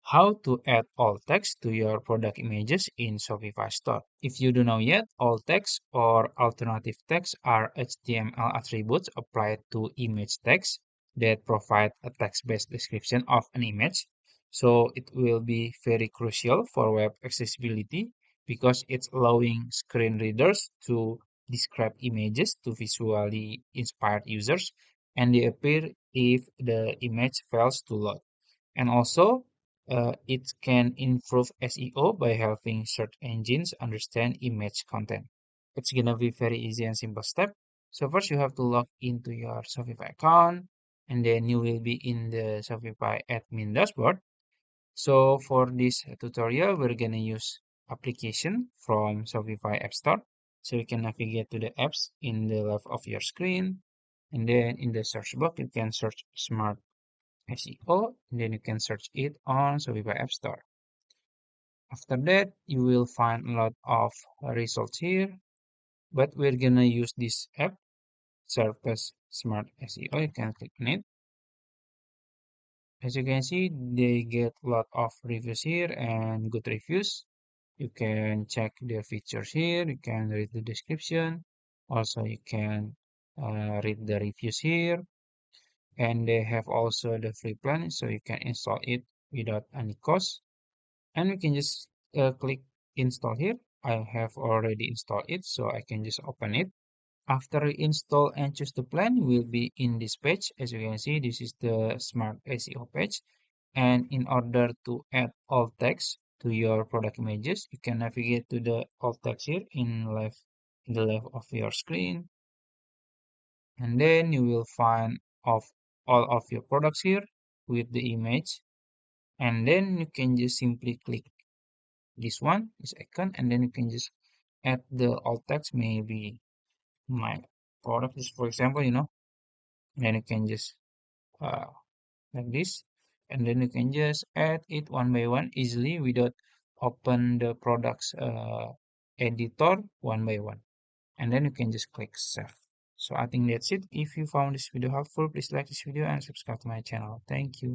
How to add alt text to your product images in Shopify store. If you don't know yet, alt text or alternative text are HTML attributes applied to image text that provide a text-based description of an image. So it will be very crucial for web accessibility because it's allowing screen readers to describe images to visually inspired users and they appear if the image fails to load. And also, it can improve SEO by helping search engines understand image content. It's gonna be very easy and simple step. So first you have to log into your Shopify account and then you will be in the Shopify admin dashboard. So for this tutorial, we're gonna use application from Shopify App Store. So you can navigate to the apps in the left of your screen. And then in the search box, you can search Smart SEO, and then you can search it on Shopify App Store. After that, you will find a lot of results here, but we're gonna use this app, Surface Smart SEO. You can click on it. As you can see, they get a lot of reviews here and good reviews. You can check their features here. You can read the description. Also, you can read the reviews here. And they have also the free plan, so you can install it without any cost. And we can just click install here. I have already installed it, so I can just open it. After we install and choose the plan, we'll be in this page. As you can see, this is the Smart SEO page. And in order to add alt text to your product images, you can navigate to the alt text here in the left of your screen. And then you will find of all of your products here with the image. And then you can just simply click this icon, and then you can just add the alt text, maybe my product is, for example, then you can just uh, like this, and then you can just add it one by one easily without open the products editor one by one, and then you can just click save. So I think that's it. If you found this video helpful, please like this video and subscribe to my channel. Thank you.